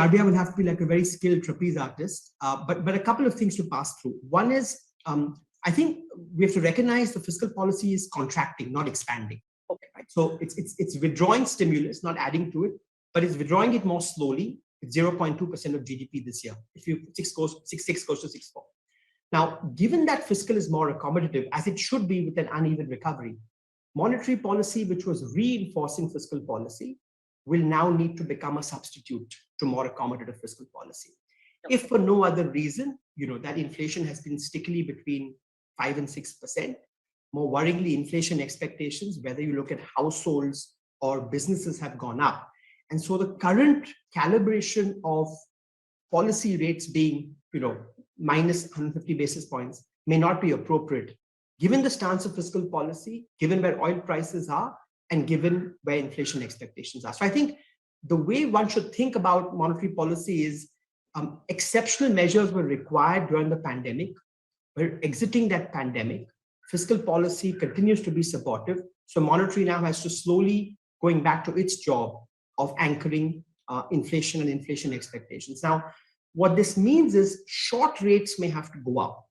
RBI will have to be like a very skilled trapeze artist. But a couple of things to pass through. One is, I think we have to recognize the fiscal policy is contracting, not expanding. Okay, right? So it's withdrawing stimulus, not adding to it, but it's withdrawing it more slowly. It's 0.2% of GDP this year. If you 6 goes to 6.4. Now, given that fiscal is more accommodative, as it should be with an uneven recovery, monetary policy, which was reinforcing fiscal policy, will now need to become a substitute to more accommodative fiscal policy. If for no other reason, that inflation has been stickily between 5 and 6%. More worryingly, inflation expectations, whether you look at households or businesses, have gone up. And so the current calibration of policy rates being, minus 150 basis points may not be appropriate, given the stance of fiscal policy, given where oil prices are, and given where inflation expectations are. So I think the way one should think about monetary policy is exceptional measures were required during the pandemic. We're exiting that pandemic. Fiscal policy continues to be supportive. So monetary now has to slowly going back to its job of anchoring inflation and inflation expectations. Now, what this means is short rates may have to go up.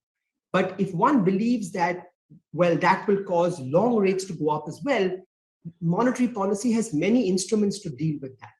But if one believes that, well, that will cause long rates to go up as well, monetary policy has many instruments to deal with that.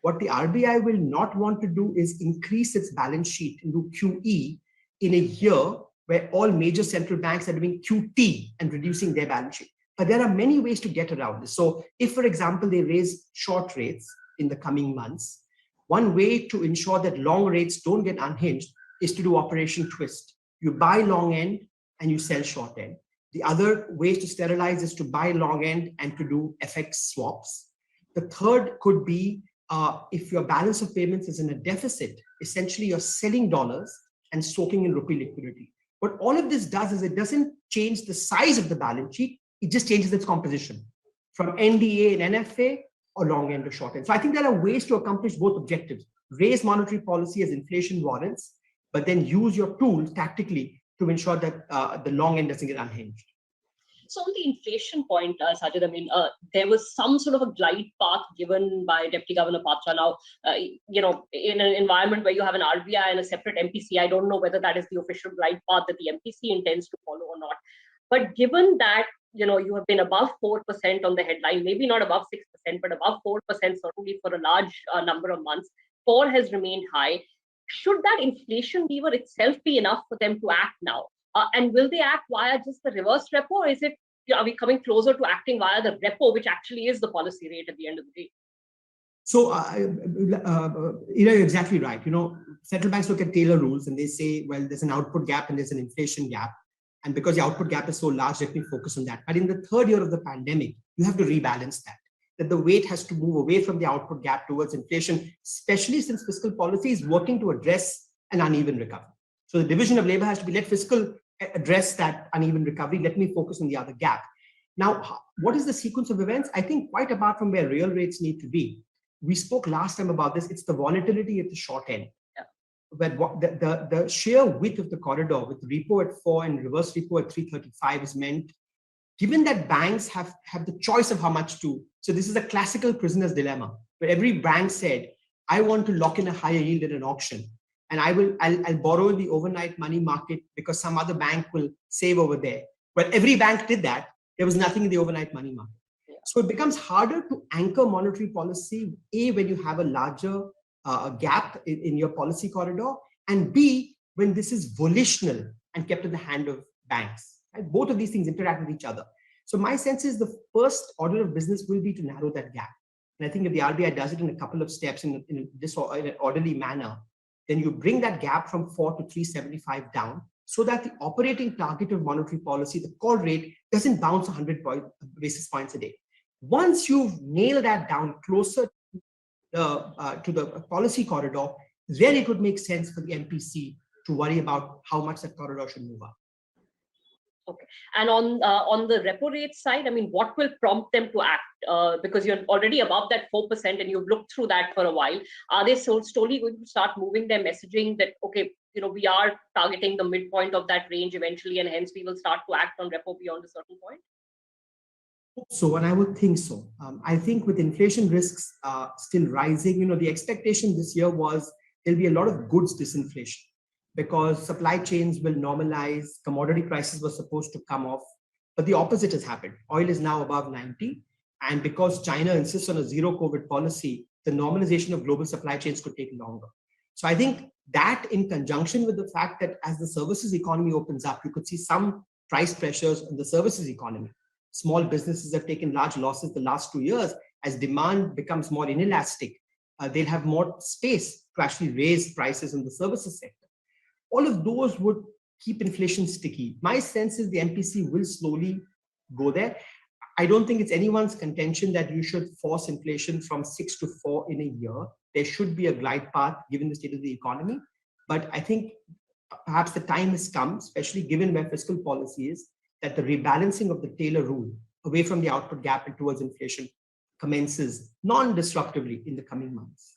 What the RBI will not want to do is increase its balance sheet into QE in a year where all major central banks are doing QT and reducing their balance sheet. But there are many ways to get around this. So if, for example, they raise short rates in the coming months, one way to ensure that long rates don't get unhinged is to do Operation Twist. You buy long end and you sell short end. The other way to sterilize is to buy long end and to do FX swaps. The third could be if your balance of payments is in a deficit, essentially you're selling dollars and soaking in rupee liquidity. What all of this does is it doesn't change the size of the balance sheet, it just changes its composition from NDA and NFA or long end to short end. So I think there are ways to accomplish both objectives. Raise monetary policy as inflation warrants, but then use your tools tactically to ensure that the long end doesn't get unhinged. So on the inflation point, Sajid, there was some sort of a glide path given by Deputy Governor Patra. Now, in an environment where you have an RBI and a separate MPC, I don't know whether that is the official glide path that the MPC intends to follow or not. But given that, you have been above 4% on the headline, maybe not above 6%, but above 4% certainly for a large number of months, 4 has remained high. Should that inflation lever itself be enough for them to act now? And will they act via just the reverse repo, or is it, are we coming closer to acting via the repo, which actually is the policy rate at the end of the day? So, you're exactly right. Central banks look at Taylor rules and they say, well, there's an output gap and there's an inflation gap. And because the output gap is so large, let me focus on that. But in the third year of the pandemic, you have to rebalance that the weight has to move away from the output gap towards inflation, especially since fiscal policy is working to address an uneven recovery. So the division of labor has to be, let fiscal address that uneven recovery, let me focus on the other gap. Now, what is the sequence of events? I think quite apart from where real rates need to be, we spoke last time about this, it's the volatility at the short end. But the sheer width of the corridor with repo at 4 and reverse repo at 335 is meant, given that banks have the choice of how much to. So this is a classical prisoner's dilemma, where every bank said, I want to lock in a higher yield at an auction. And I'll borrow in the overnight money market because some other bank will save over there. Well, every bank did that. There was nothing in the overnight money market. Yeah. So it becomes harder to anchor monetary policy, A, when you have a larger gap in your policy corridor, and B, when this is volitional and kept in the hand of banks. Right? Both of these things interact with each other. So my sense is the first order of business will be to narrow that gap. And I think if the RBI does it in a couple of steps in an orderly manner, then you bring that gap from 4 to 375 down so that the operating target of monetary policy, the core rate, doesn't bounce 100 basis points a day. Once you've nailed that down closer to the policy corridor, then it would make sense for the MPC to worry about how much that corridor should move up. Okay. And on the repo rate side, what will prompt them to act? Because you're already above that 4% and you've looked through that for a while. Are they slowly going to start moving their messaging that, okay, we are targeting the midpoint of that range eventually, and hence we will start to act on repo beyond a certain point? So, and I would think so. I think with inflation risks still rising, the expectation this year was there'll be a lot of goods disinflation because supply chains will normalize. Commodity prices were supposed to come off, but the opposite has happened. Oil is now above 90. And because China insists on a zero COVID policy, the normalization of global supply chains could take longer. So I think that in conjunction with the fact that as the services economy opens up, you could see some price pressures on the services economy. Small businesses have taken large losses the last 2 years. As demand becomes more inelastic, they'll have more space to actually raise prices in the services sector. All of those would keep inflation sticky. My sense is the MPC will slowly go there. I don't think it's anyone's contention that you should force inflation from 6 to 4 in a year. There should be a glide path given the state of the economy. But I think perhaps the time has come, especially given where fiscal policy is, that the rebalancing of the Taylor rule away from the output gap and towards inflation commences non-disruptively in the coming months.